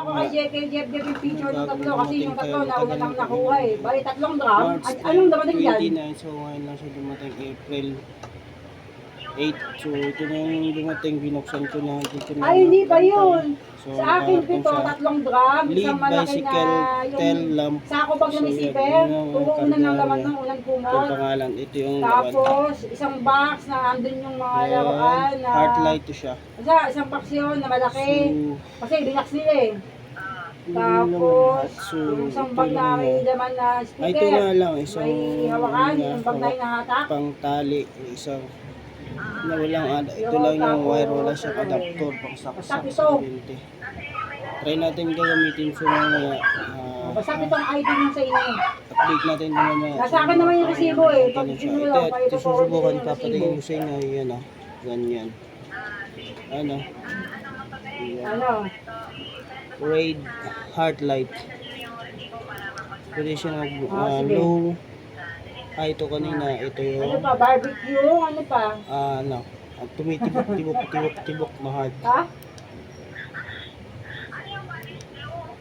Ako kay Jeff yung picture ng tatlo kasi yung tatlo nauna lang nakuha eh. Bali 3 drum. Anong dumating dyan? 29, so ngayon lang siya dumating April 8. So ito na yung dumating, binuksan ko na. Ay, hindi pa yun. So, Sa akin pito, 3 drum. Lead Isang malaki na bicycle tail yung lamp. sako bag na may zipper. Puro una ng laman ng unang Yung kumot. pangalan, ito yung Tapos, isang box na andun yung mga laruan na... heart light to siya. Isang box yun na malaki. So, Kasi binax nila eh. Tapos, so, yung isang bag na may laman na speaker. ay, ito nga lang, isang May hawakan, yung bag na hinahatak. pang tali, isang na walang ito lang yung wire, wala siyang adapter pang saksak sa kuryente. Try natin gagamitin sa mga Basta itong ID nyo sa inyo. update natin ito mamaya. Nasa akin naman yung resibo eh. Pag sinulaw, ito susubukan papatingin ko sa inyo, yan o, ganyan. Ano? Ano? Raid heart light. Pwede siya mag sige. low. Ito kanina, ito Ano yung pa? Barbecue? Ano pa? ano, tumitibok na heart. Ha?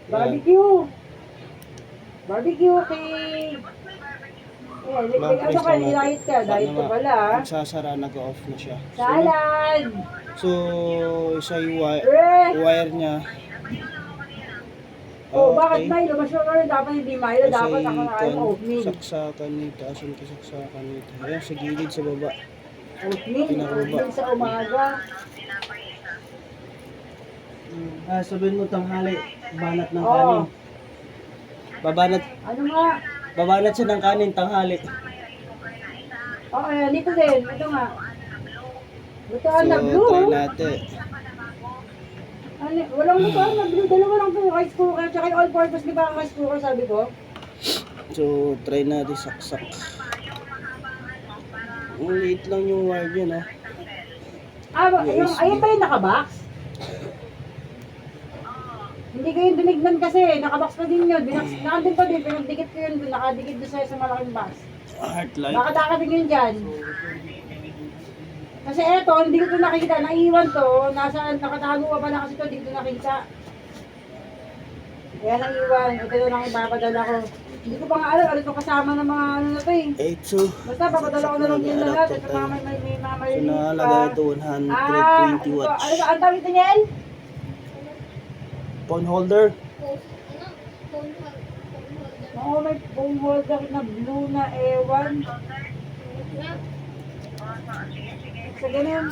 Barbecue. Barbecue cake. Ano ka? Nilight ka. Diet ka pala. Nagsasara, nag-off na siya. Salad. So, isa yung Bread. wire niya. Oh, bakit Milo? Mas maganda dapat hindi Milo. Dapat ako na kain oatmeal. Saksakan nito. Asan ka saksakan nito? Ayan, sa gilid, sa baba. Oatmeal sa umaga. Sabihin mo tanghali, banat ng Oo. kanin. Babanat, Ano nga? babanat siya ng kanin tanghali. Oo, dito din. Ito nga. Lutoan na So, blue. try natin. Ano, walang lutoan na blue. Dalawa lang po rice cooker. Tsaka yung all-purpose, di ba ang rice cooker, sabi ko? So, try natin saksak. Ang liit lang yung wire niya, no? Ayun ba yung nakabox? Hindi ko yung dinignan kasi, nakabox pa din yun. Nakadin pa din, pinagdikit ko yun doon, nakadikit doon sa malaking box. Heart light. Baka dakating yun dyan. Kasi eto, hindi ko ito nakikita, naiiwan to, nakatago pa pala kasi ito, hindi ko ito nakikita. Kaya naiiwan, ito na lang ipapadala ko. Hindi ko pa nga alam, ano ito kasama ng mga ano na to eh. 8, so, Basta papadala ko na lang din lahat, ito mga may so maliliit nakalagay ito 120 watts. Ano ba, ang tawag ito niyan? Phone holder. Oo, may phone holder na blue na ewan. Sa ganun.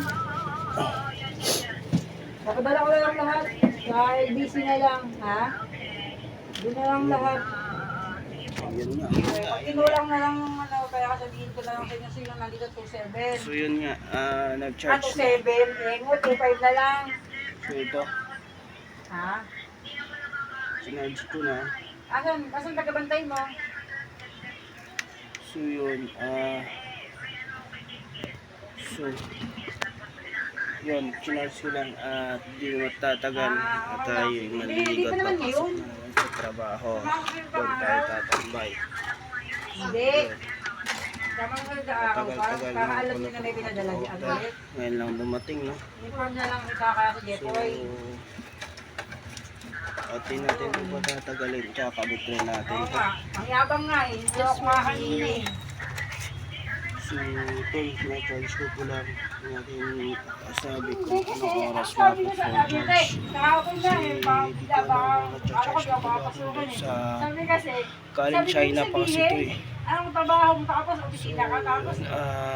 Papadala ko na lang lahat. Sa LBC na lang, ha? Doon na lang lahat. Yun nga. Pag kinulang na lang yung ano, kaya sabihin ko na lang sa inyo sino nandito 2.7. So yun nga, nag-charge na. 2.7, eh, 2.5 na lang. So ito, Ha? sinarge ko na. Asan tagabantay mo? So yun, so, yun, sinarge ko lang at di matatagal at tayo maliligot Dito naman papasok yun. na sa trabaho. Doon tayo tatambay. Hindi. Tama mo sa araw pa, Tagal-tagal para na alam ako nyo na may pinadala si Aglet. Ngayon lang dumating, no? Inform na lang ikakaya si So, Jepoy. at natin kung patatagalin, tsaka kabit rin natin Oo ito. nga, ang yabang nga eh, hindi ako makakanina eh. So, ito, na-charge ko po lang natin sabi ko Hindi kasi, anong ang oras sabi ko sa mapag-charge. Aglet, kahapon na eh, Dito baka na ano ko nag-charge di ako ko makapasukan eh. sa Sabi kasi, Galing sabi ko China pa kasi ito eh. anong trabaho mo tapos opisina ka tapos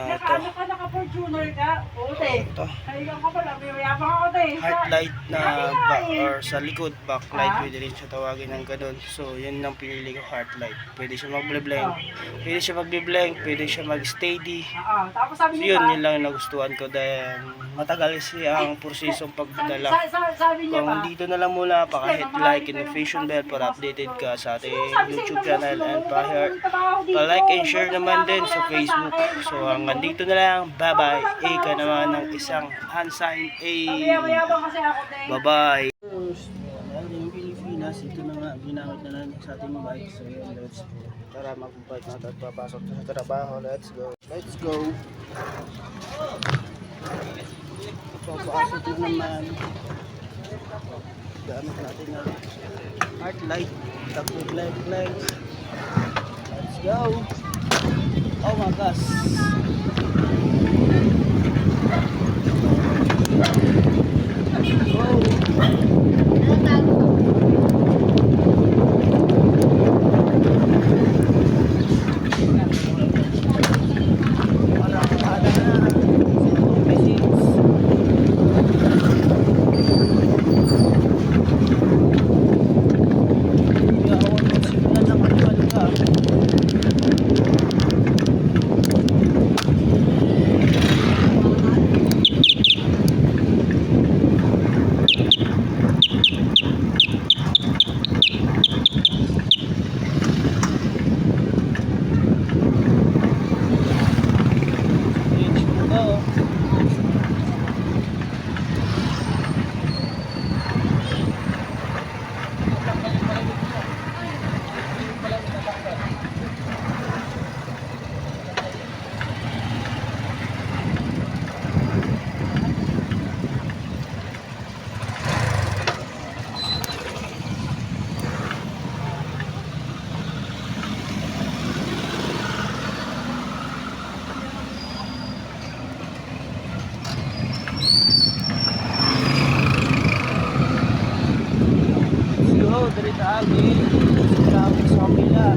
nakaano ka, naka-fortuner ka, puti. Ito, Kailan ka pala, may mayabang ako tayo. heart light na Sabi nga back eh. or sa likod, backlight, Ah? pwede rin siya tawagin ng ganun. So, yun lang pinili ko, heart light. Pwede siya mag-blank, pwede siya mag-blank, pwede siya mag-steady. Oo, tapos sabi So, niya yun, pa, yun lang yung nagustuhan ko dahil matagal siyang prosesong pagdala. sabi niya pa, Kung dito na lang mula pa, kahit like and notification bell para updated ka sa ating YouTube channel and pa-like and share naman din sa Facebook. So hanggang dito na lang. Bye-bye. Ika naman ng isang hand sign. mayabang kasi ako tayo. Bye-bye. Yung Pilipinas, ito na nga, ginamit na lang sa ating bike. So yun, let's go. Tara, mag-bike natin at papasok sa trabaho. Let's go. Let's go. Papasok na naman. Gamit natin na Smart light. Tag-leg. Let's go. Oh my gosh. Dari tadi kami samila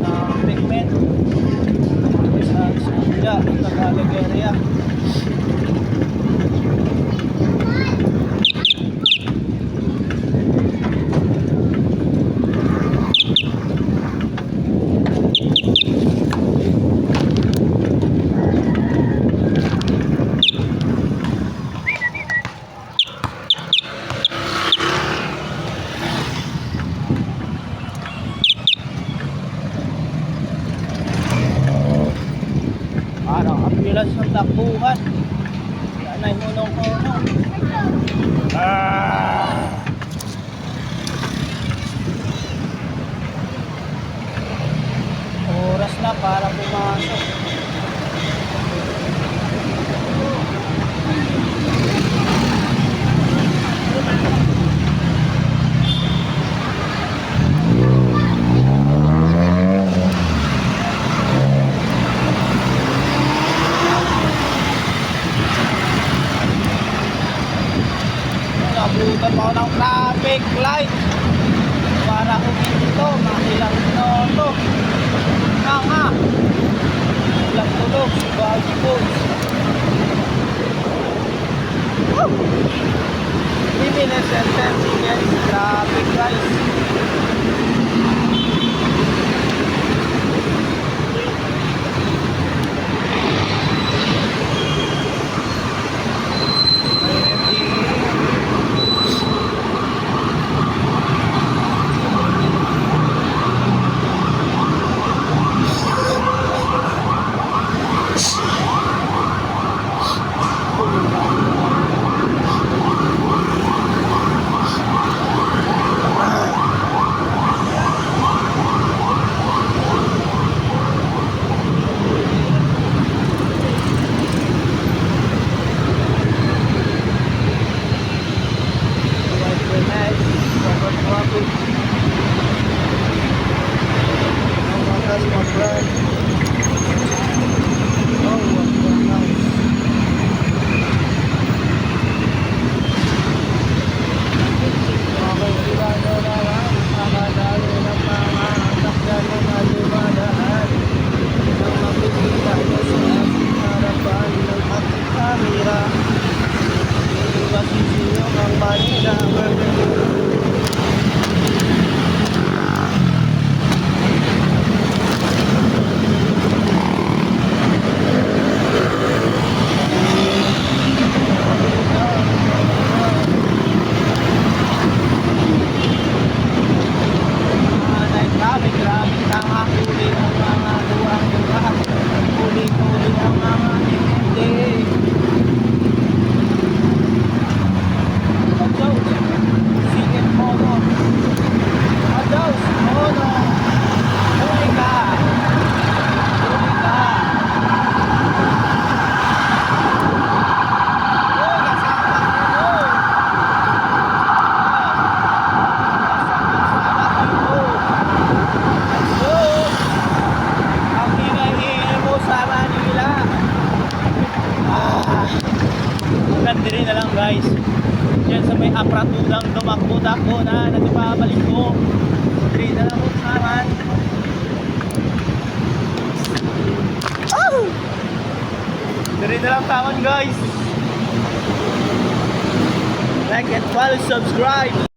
na pigment sa samila Tagalog area. Ambulance ng takbuhan. Yan ay hunong-hunong. Oras na para pumasok. Nabutan mo ng traffic light para huminto, makilang minuto na nga ilang tulog si Baggy Boys. 3 minutes and 10 seconds traffic guys. guys. Diyan sa may apratudang dumakbo-dakbo na nagpapabalik ko. Dali na lang kung saran. Dali na lang tawon guys. Like and follow, subscribe.